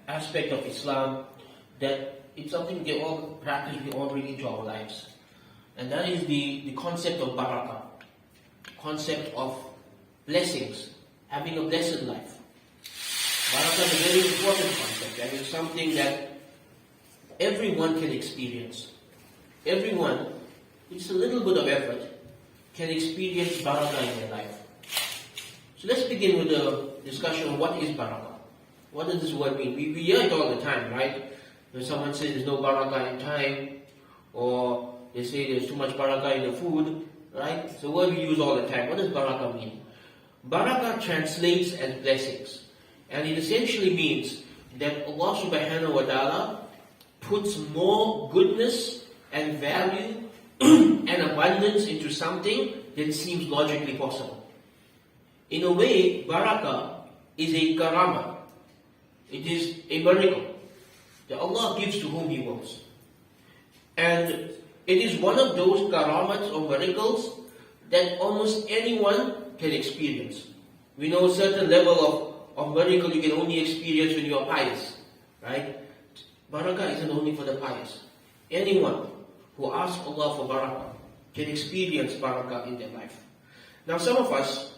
aspect of Islam that it's something we all practice, we all bring into our lives. And that is the concept of barakah, concept of blessings, having a blessed life. Barakah is a very important concept, and it's something that everyone can experience. Everyone, it's a little bit of effort, can experience barakah in their life. So let's begin with the discussion of what is barakah. What does this word mean? We hear it all the time, right? When someone says there's no barakah in time, or they say there's too much barakah in the food, right? It's a word we use all the time. What does barakah mean? Barakah translates as blessings. And it essentially means that Allah subhanahu wa ta'ala puts more goodness and value and abundance into something than seems logically possible. In a way, barakah is a karamah. It is a miracle that Allah gives to whom He wills. And it is one of those karamats or miracles that almost anyone can experience. We know a certain level of miracle you can only experience when you are pious, right? Barakah isn't only for the pious. Anyone who asks Allah for barakah can experience barakah in their life. Now some of us,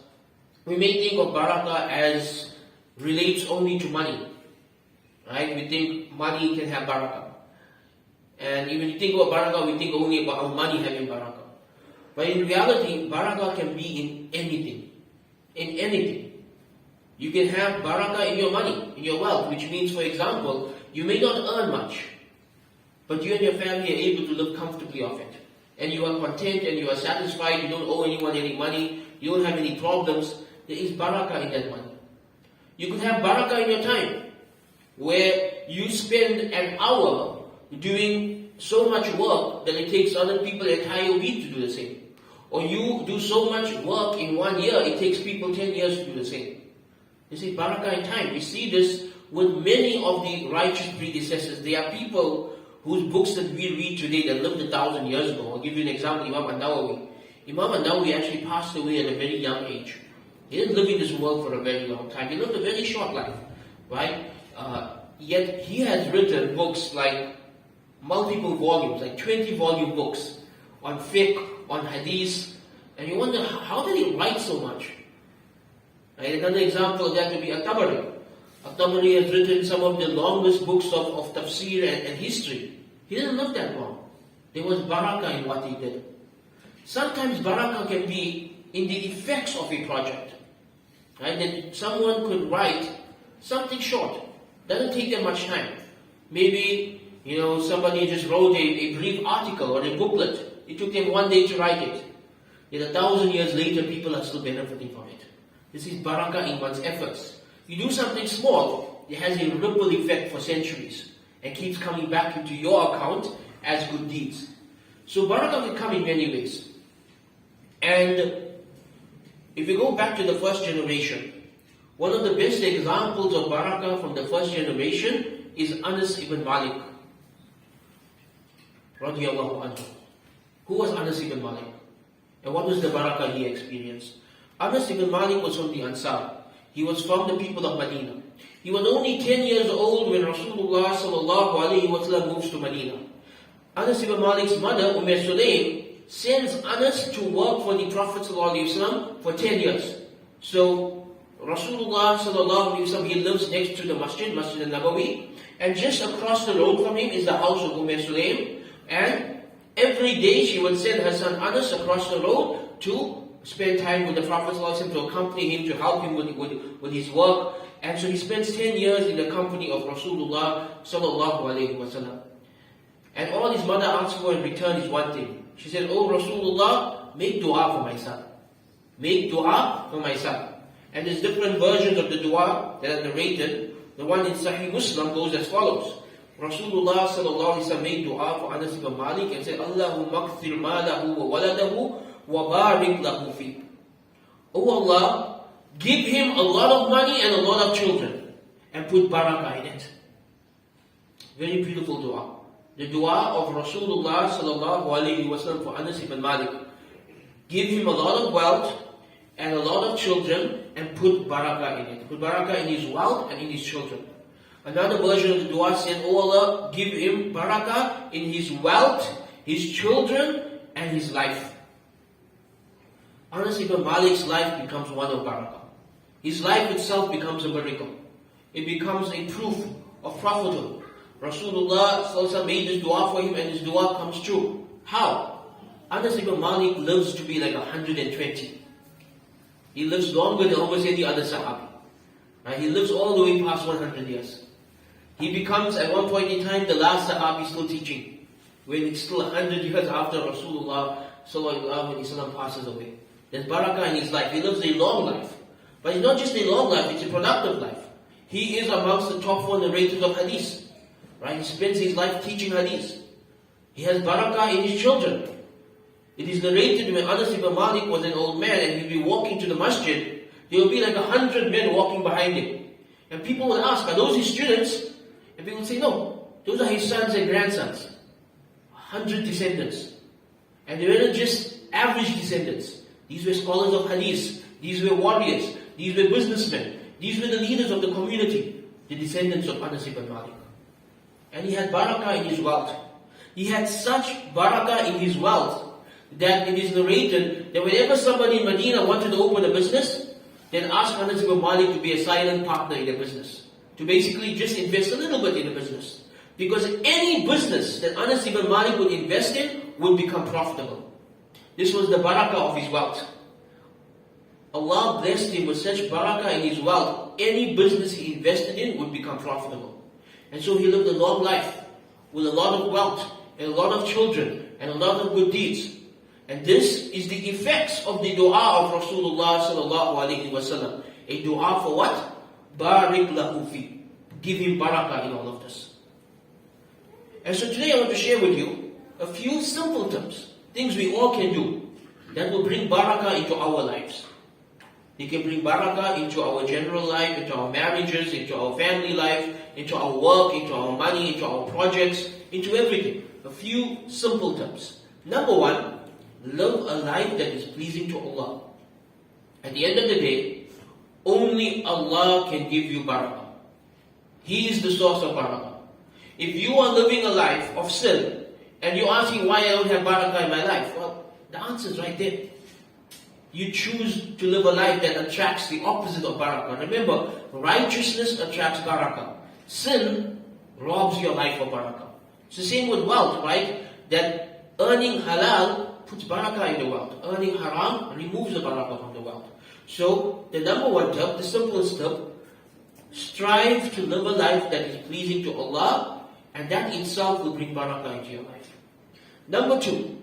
we may think of barakah as relates only to money, right? We think money can have barakah. And even you think about barakah, we think only about our money having barakah. But in reality, barakah can be in anything. In anything. You can have barakah in your money, in your wealth, which means, for example, you may not earn much, but you and your family are able to live comfortably off it. And you are content and you are satisfied, you don't owe anyone any money, you don't have any problems. There is barakah in that money. You could have barakah in your time, where you spend an hour doing so much work that it takes other people an entire week to do the same. Or you do so much work in 1 year, it takes people 10 years to do the same. This is barakah in time. We see this with many of the righteous predecessors. There are people whose books that we read today that lived 1,000 years ago. I'll give you an example, Imam an-Nawawi. Imam an-Nawawi actually passed away at a very young age. He didn't live in this world for a very long time. He lived a very short life, right? Yet he has written books like multiple volumes, like 20-volume books on fiqh, on hadith, and you wonder, how did he write so much? Right? Another example of that would be At-Tabari. At-Tabari has written some of the longest books of tafsir and history. He didn't live that long. There was barakah in what he did. Sometimes barakah can be in the effects of a project. Right? That someone could write something short. Doesn't take them much time. Maybe somebody just wrote a brief article or a booklet. It took them 1 day to write it. Yet 1,000 years later, people are still benefiting from it. This is barakah in one's efforts. You do something small, it has a ripple effect for centuries and keeps coming back into your account as good deeds. So barakah can come in many ways. And if you go back to the first generation, one of the best examples of barakah from the first generation is Anas ibn Malik, radiyallahu anhu. Who was Anas ibn Malik? And what was the barakah he experienced? Anas ibn Malik was from the Ansar. He was from the people of Medina. He was only 10 years old when Rasulullah sallallahu alayhi wa sallam moves to Medina. Anas ibn Malik's mother, Sulaim, sends Anas to work for the Prophet sallallahu alayhi wa sallam for 10 years. So Rasulullah sallallahu alayhi wa sallam, he lives next to the Masjid al-Nabawi, and just across the road from him is the house of Sulaim. And every day she would send her son Anas across the road to spend time with the Prophet ﷺ, to accompany him, to help him with his work. And so he spends 10 years in the company of Rasulullah sallallahu alayhi wa sallam. And all his mother asks for in return is one thing. She said, "Oh Rasulullah, make dua for my son. Make dua for my son." And there's different versions of the dua that are narrated. The one in Sahih Muslim goes as follows. Rasulullah sallallahu alayhi wa sallam made dua for Anas ibn Malik and said, "Allahumma kthir malahu wa waladahu wa barik lahu fi." Oh Allah, give him a lot of money and a lot of children and put barakah in it. Very beautiful dua. The dua of Rasulullah sallallahu alayhi wa sallam for Anas ibn Malik. Give him a lot of wealth and a lot of children and put barakah in it. Put barakah in his wealth and in his children. Another version of the dua said, "Oh Allah, give him barakah in his wealth, his children, and his life." Anas ibn Malik's life becomes one of barakah. His life itself becomes a miracle. It becomes a proof of prophethood. Rasulullah made this dua for him, and his dua comes true. How? Anas ibn Malik lives to be like 120. He lives longer than almost any other Sahabi. Right? He lives all the way past 100 years. He becomes, at one point in time, the last Sahabi still teaching, when it's still 100 years after Rasulullah sallallahu alaihi wasallam passes away. There's barakah in his life. He lives a long life. But it's not just a long life, it's a productive life. He is amongst the top 4 narrators of hadith. Right? He spends his life teaching hadith. He has barakah in his children. It is narrated when Anas ibn Malik was an old man and he'd be walking to the masjid, there would be like 100 men walking behind him. And people would ask, "Are those his students?" And people would say, "No, those are his sons and grandsons." 100 descendants. And they weren't just average descendants. These were scholars of hadith. These were warriors. These were businessmen. These were the leaders of the community, the descendants of Anas ibn Malik. And he had barakah in his wealth. He had such barakah in his wealth that it is narrated that whenever somebody in Medina wanted to open a business, they'd ask Anas ibn Malik to be a silent partner in the business. To basically just invest a little bit in the business. Because any business that Anas ibn Malik would invest in would become profitable. This was the barakah of his wealth. Allah blessed him with such barakah in his wealth. Any business he invested in would become profitable. And so he lived a long life with a lot of wealth and a lot of children and a lot of good deeds. And this is the effects of the dua of Rasulullah sallallahu alaihi wasallam. A dua for what? Barik lahu fi. Give him barakah in all of this. And so today I want to share with you a few simple tips, things we all can do that will bring barakah into our lives. They can bring barakah into our general life, into our marriages, into our family life, into our work, into our money, into our projects, into everything. A few simple tips. Number 1, live a life that is pleasing to Allah. At the end of the day, only Allah can give you barakah. He is the source of barakah. If you are living a life of sin, and you're asking why I don't have barakah in my life, well, the answer is right there. You choose to live a life that attracts the opposite of barakah. Remember, righteousness attracts barakah. Sin robs your life of barakah. It's the same with wealth, right? That earning halal puts barakah in the wealth. Earning haram removes the barakah from the wealth. So, the number 1 tip, the simplest tip, strive to live a life that is pleasing to Allah, and that itself will bring barakah into your life. Number 2,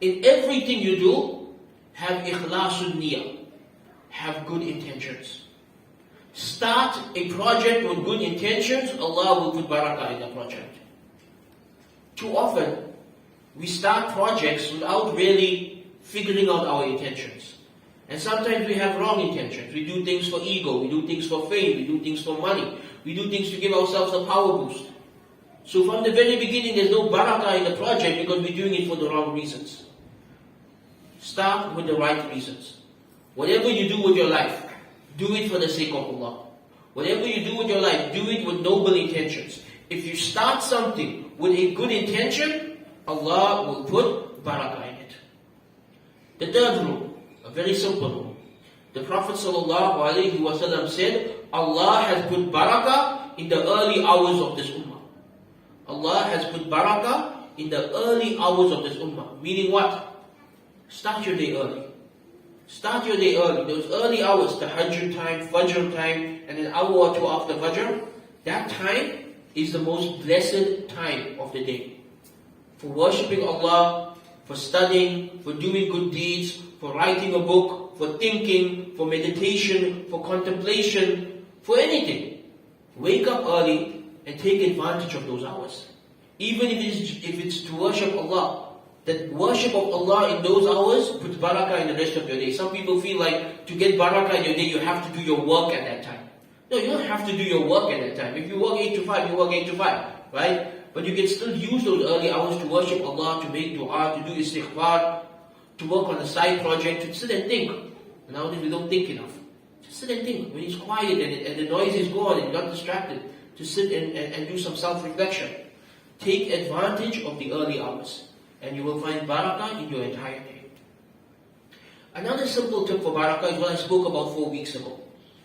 in everything you do, have ikhlasun niyah. Have good intentions. Start a project with good intentions, Allah will put barakah in the project. Too often, we start projects without really figuring out our intentions. And sometimes we have wrong intentions. We do things for ego, we do things for fame, we do things for money, we do things to give ourselves a power boost. So from the very beginning, there's no barakah in the project because we're doing it for the wrong reasons. Start with the right reasons. Whatever you do with your life, do it for the sake of Allah. Whatever you do with your life, do it with noble intentions. If you start something with a good intention, Allah will put barakah in it. The third rule, a very simple rule. The Prophet ﷺ said, Allah has put barakah in the early hours of this ummah. Allah has put barakah in the early hours of this ummah. Meaning what? Start your day early. Start your day early. Those early hours, the Tahajjud time, Fajr time, and an hour or 2 after Fajr, that time is the most blessed time of the day. For worshipping Allah, for studying, for doing good deeds, for writing a book, for thinking, for meditation, for contemplation, for anything. Wake up early and take advantage of those hours. Even if it's to worship Allah. That worship of Allah in those hours puts barakah in the rest of your day. Some people feel like to get barakah in your day, you have to do your work at that time. No, you don't have to do your work at that time. If you work 8 to 5, you work 8 to 5, right? But you can still use those early hours to worship Allah, to make dua, to do istighfar, to work on a side project, to sit and think. Nowadays we don't think enough. Just sit and think. When it's quiet and the noise is gone and you're not distracted, to sit and do some self-reflection. Take advantage of the early hours, and you will find barakah in your entire day. Another simple tip for barakah is what I spoke about 4 weeks ago.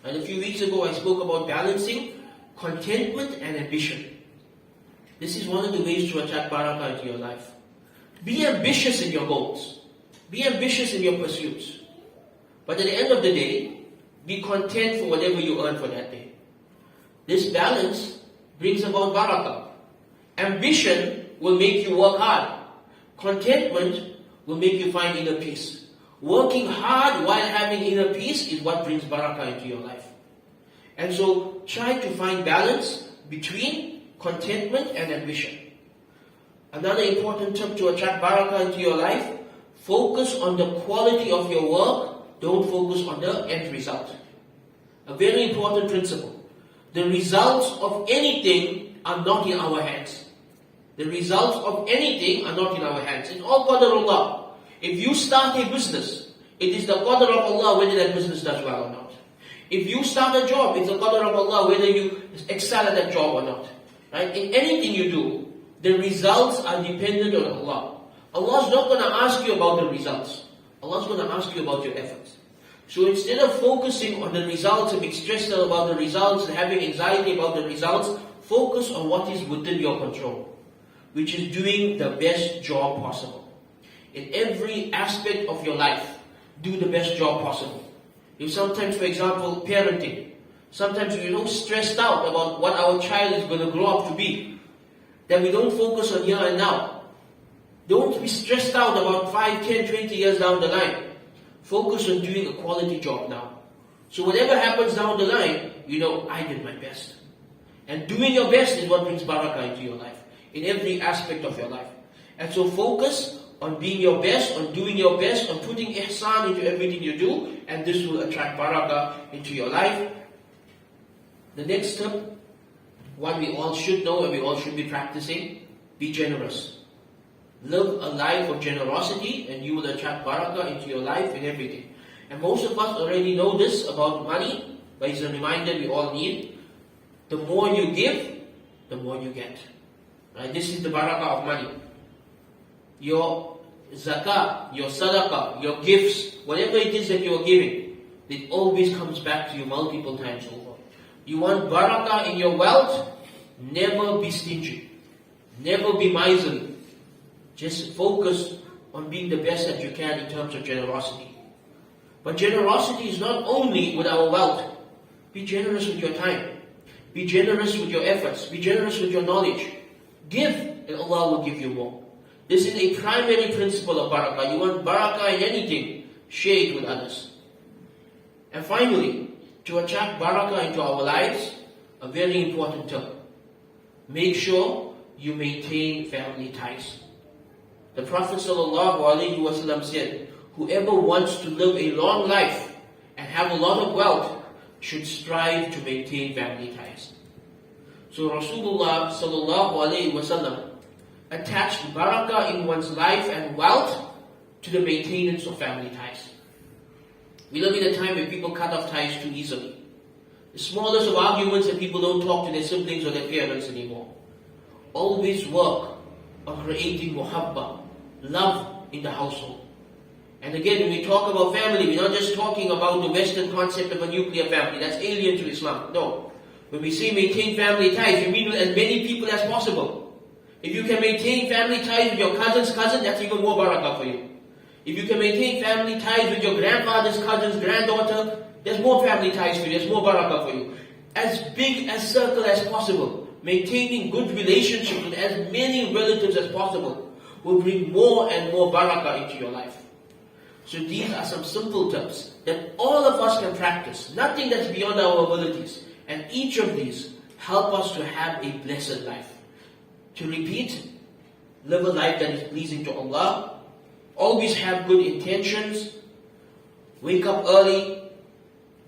And a few weeks ago I spoke about balancing contentment and ambition. This is one of the ways to attract barakah into your life. Be ambitious in your goals. Be ambitious in your pursuits. But at the end of the day, be content for whatever you earn for that day. This balance brings about barakah. Ambition will make you work hard. Contentment will make you find inner peace. Working hard while having inner peace is what brings barakah into your life. And so try to find balance between contentment and ambition. Another important tip to attract barakah into your life: focus on the quality of your work, don't focus on the end result. A very important principle. The results of anything are not in our hands. The results of anything are not in our hands. It's all qadarullah. If you start a business, it is the qadar of Allah whether that business does well or not. If you start a job, it's the qadar of Allah whether you excel at that job or not. Right? In anything you do, the results are dependent on Allah. Allah is not going to ask you about the results. Allah is going to ask you about your efforts. So instead of focusing on the results and being stressed out about the results and having anxiety about the results, focus on what is within your control, which is doing the best job possible. In every aspect of your life, do the best job possible. If sometimes, for example, parenting, sometimes we're so stressed out about what our child is going to grow up to be, that we don't focus on here and now. Don't be stressed out about 5, 10, 20 years down the line. Focus on doing a quality job now. So whatever happens down the line, you know, I did my best. And doing your best is what brings barakah into your life, in every aspect of your life. And so focus on being your best, on doing your best, on putting ihsan into everything you do, and this will attract barakah into your life. The next step, what we all should know and we all should be practicing: be generous. Live a life of generosity and you will attract barakah into your life and everything. And most of us already know this about money, but it's a reminder we all need. The more you give, the more you get. Right? This is the barakah of money. Your zakah, your sadaqah, your gifts, whatever it is that you are giving, it always comes back to you multiple times over. You want barakah in your wealth? Never be stingy. Never be miserly. Just focus on being the best that you can in terms of generosity. But generosity is not only with our wealth. Be generous with your time. Be generous with your efforts. Be generous with your knowledge. Give, and Allah will give you more. This is a primary principle of barakah. You want barakah in anything, share it with others. And finally, to attract barakah into our lives, a very important tip: make sure you maintain family ties. The Prophet ﷺ said, whoever wants to live a long life and have a lot of wealth should strive to maintain family ties. So Rasulullah ﷺ attached barakah in one's life and wealth to the maintenance of family ties. We live in a time where people cut off ties too easily. The smallest of arguments that people don't talk to their siblings or their parents anymore. Always work on creating muhabba, love in the household. And again, when we talk about family, we're not just talking about the Western concept of a nuclear family. That's alien to Islam. No. When we say maintain family ties, we mean with as many people as possible. If you can maintain family ties with your cousin's cousin, that's even more barakah for you. If you can maintain family ties with your grandfather's cousin's granddaughter, there's more family ties for you, there's more barakah for you. As big a circle as possible, maintaining good relationships with as many relatives as possible will bring more and more barakah into your life. So these are some simple tips that all of us can practice, nothing that's beyond our abilities. And each of these help us to have a blessed life. To repeat, live a life that is pleasing to Allah, always have good intentions, wake up early,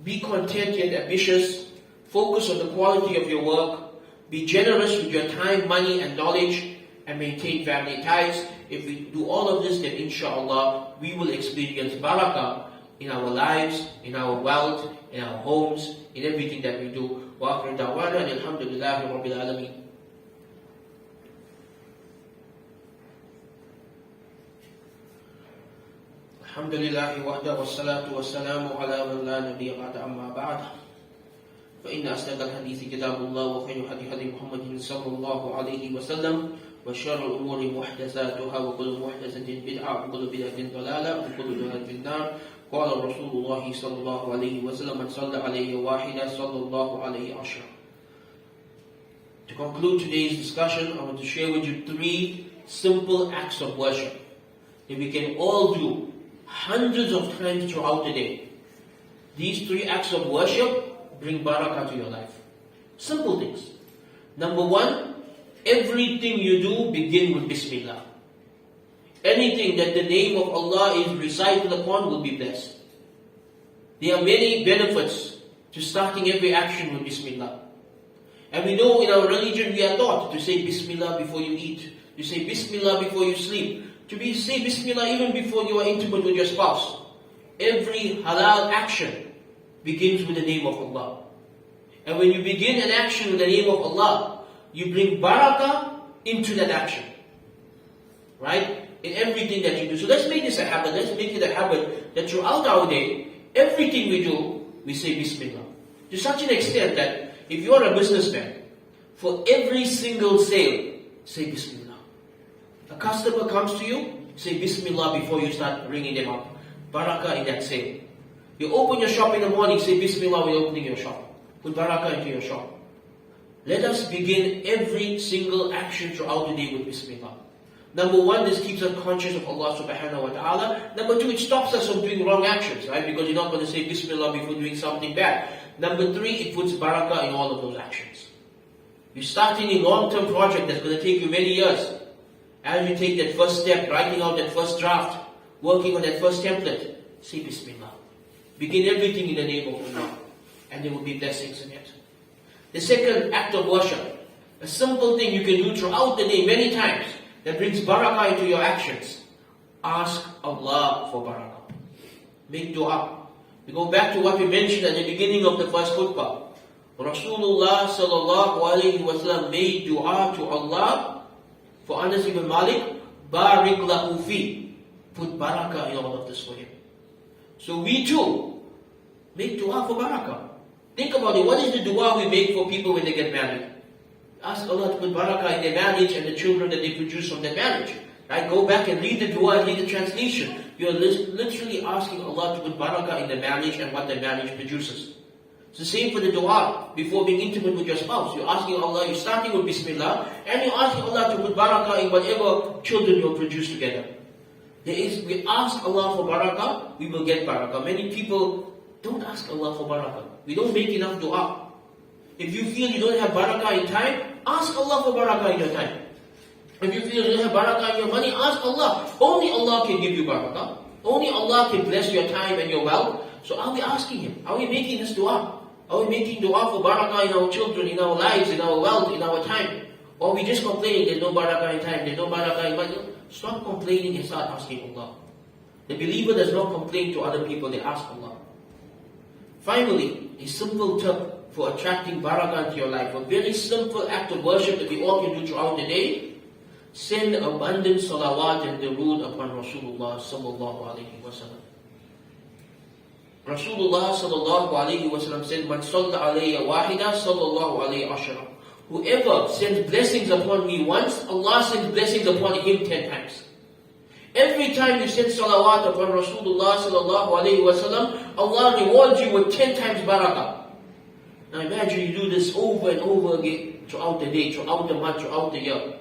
be content yet ambitious, focus on the quality of your work, be generous with your time, money and knowledge, and maintain family ties. If we do all of this, then inshallah, we will experience barakah in our lives, in our wealth, in our homes, in everything that we do. Wa akhir da'wana alhamdulillahi rabbil alameen. Alhamdulillahi wahda wassalatu wassalamu ala man la nabiyya ba'da amma ba'd. فإن أصدق الحديث كتاب الله وخير الهدي هدي محمد صلى الله عليه وسلم وشر الأمور محدثاتها وكل محدثة بدعة وكل بدعة ضلالة وكل ضلالة في النار. قال رسول الله صلى الله عليه وسلم من صلى عليه واحدة صلى الله عليه عشرة. To conclude today's discussion, I want to share with you 3 simple acts of worship that we can all do hundreds of times throughout the day. These 3 acts of worship bring barakah to your life. Simple things. Number 1, everything you do begin with Bismillah. Anything that the name of Allah is recited upon will be blessed. There are many benefits to starting every action with Bismillah. And we know in our religion we are taught to say Bismillah before you eat, to say Bismillah before you sleep, to say Bismillah even before you are intimate with your spouse. Every halal action begins with the name of Allah. And when you begin an action with the name of Allah, you bring barakah into that action. Right? In everything that you do. So let's make this a habit. Let's make it a habit that throughout our day, everything we do, we say Bismillah. To such an extent that if you're a businessman, for every single sale, say Bismillah. A customer comes to you, say Bismillah before you start ringing them up. Barakah in that sale. You open your shop in the morning, say Bismillah when opening your shop. Put barakah into your shop. Let us begin every single action throughout the day with Bismillah. Number 1, this keeps us conscious of Allah subhanahu wa ta'ala. Number 2, it stops us from doing wrong actions, right? Because you're not going to say Bismillah before doing something bad. Number 3, it puts barakah in all of those actions. You're starting a long-term project that's going to take you many years. As you take that first step, writing out that first draft, working on that first template, say Bismillah. Begin everything in the name of Allah, and there will be blessings in it. The second act of worship, a simple thing you can do throughout the day many times, that brings barakah into your actions. Ask Allah for barakah. Make dua. We go back to what we mentioned at the beginning of the first khutbah. Rasulullah sallallahu alayhi wa sallam made dua to Allah for Anas ibn Malik, Barik lahu fi. Put barakah in all of this for him. So we too, make dua for barakah. Think about it, what is the dua we make for people when they get married? Ask Allah to put barakah in their marriage and the children that they produce from their marriage. Right? Go back and read the dua and read the translation. You're literally asking Allah to put barakah in the marriage and what the marriage produces. It's the same for the dua before being intimate with your spouse. You're asking Allah, you're starting with Bismillah, and you're asking Allah to put barakah in whatever children you'll produce together. We ask Allah for barakah, we will get barakah. Many people don't ask Allah for barakah. We don't make enough dua. If you feel you don't have barakah in time, ask Allah for barakah in your time. If you feel you don't have barakah in your money, ask Allah. Only Allah can give you barakah. Only Allah can bless your time and your wealth. So are we asking Him? Are we making this dua? Are we making dua for barakah in our children, in our lives, in our wealth, in our time? Or are we just complaining there's no barakah in time, there's no barakah in money? Stop complaining and start asking Allah. The believer does not complain to other people, they ask Allah. Finally, a simple tip for attracting barakah into your life, a very simple act of worship that we all can do throughout the day. Send abundant salawat and durood upon Rasulullah sallallahu alayhi wa sallam. Rasulullah sallallahu alayhi wa sallam said, Man salla alayya wahida sallallahu alayhi ashara. Whoever sends blessings upon me once, Allah sends blessings upon him 10 times. Every time you send salawat upon Rasulullah sallallahu alayhi wa sallam, Allah rewards you with 10 times barakah. Now imagine you do this over and over again throughout the day, throughout the month, throughout the year.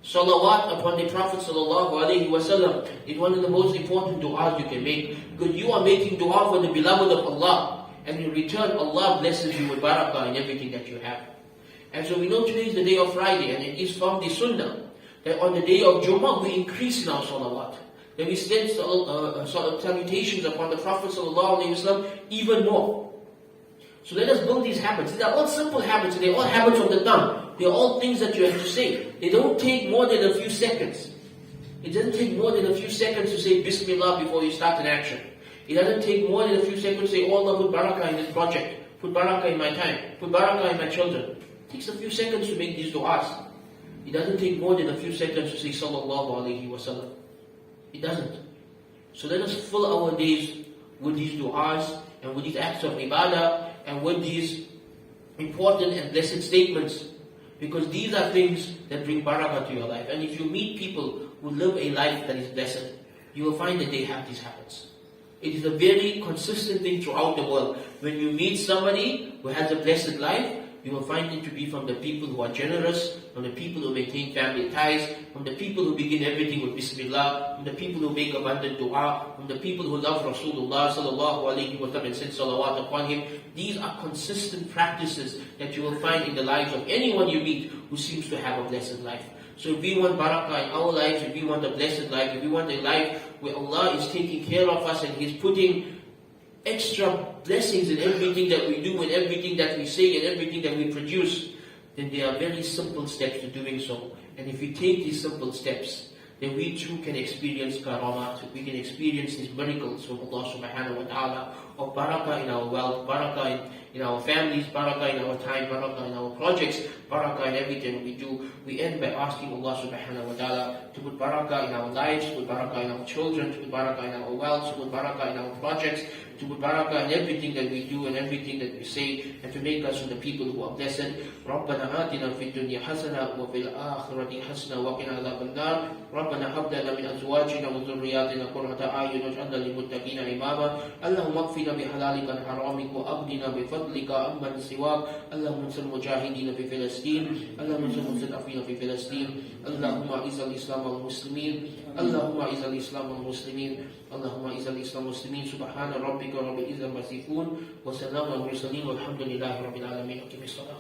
Salawat upon the Prophet sallallahu alayhi wa sallam is one of the most important du'as you can make. Because you are making dua for the beloved of Allah. And in return, Allah blesses you with barakah in everything that you have. And so we know today is the day of Friday, and it is from the Sunnah that on the day of Jummah we increase in our salawat. That we send salutations upon the Prophet sallallahu alayhi wa sallam even more. So let us build these habits. These are all simple habits. They're all habits of the tongue. They're all things that you have to say. They don't take more than a few seconds. It doesn't take more than a few seconds to say Bismillah before you start an action. It doesn't take more than a few seconds to say, Oh Allah put barakah in this project. Put barakah in my time. Put barakah in my children. It takes a few seconds to make these du'as. It doesn't take more than a few seconds to say sallallahu alayhi wa sallam. It doesn't. So let us fill our days with these du'as and with these acts of ibadah and with these important and blessed statements, because these are things that bring barakah to your life. And if you meet people who live a life that is blessed, you will find that they have these habits. It is a very consistent thing throughout the world. When you meet somebody who has a blessed life, you will find it to be from the people who are generous, from the people who maintain family ties, from the people who begin everything with Bismillah, from the people who make abundant dua, from the people who love Rasulullah sallallahu alayhi wa sallam and send salawat upon him. These are consistent practices that you will find in the lives of anyone you meet who seems to have a blessed life. So if we want barakah in our lives, if we want a blessed life, if we want a life where Allah is taking care of us and He's putting extra blessings in everything that we do and everything that we say and everything that we produce, then there are very simple steps to doing so. And if we take these simple steps, then we too can experience karamat, we can experience these miracles from Allah subhanahu wa ta'ala of barakah in our wealth, barakah in our families, barakah in our time, barakah in our projects, barakah in everything we do. We end by asking Allah subhanahu wa ta'ala to put barakah in our lives, to put barakah in our children, to put barakah in our wealth, to put barakah in our projects, to put barakah in everything that we do and everything that we say, and to make us from the people who are blessed. رَبَّنَا آتِنَا فِي الدُّنْيَا حَسَنَةً وَفِي الْآخِرَةِ حَسَنَةً وَقِنَا عَذَابَ النَّارِ رَبَّنَا هَبْ لَنَا مِنْ أَزْوَاجِنَا وَذُرِّيَّاتِنَا قُرَّةَ أَعْيُنٍ وَاجْعَلْنَا لِلْمُتَّقِينَ إِمَامًا اللهم اكفنا بحلالك عن حرامك وأغننا بفضلك عمن سواك اللهم انصر المجاهدين في فلسطين اللهم انصر المستضعفين في فلسطين اللهم أعز الإسلام والمسلمين اللهم أعز الإسلام والمسلمين اللهم أعز الإسلام والمسلمين سبحان ربك رب العزة عما يصفون وسلام على المرسلين والحمد لله رب العالمين. أقم الصلاة.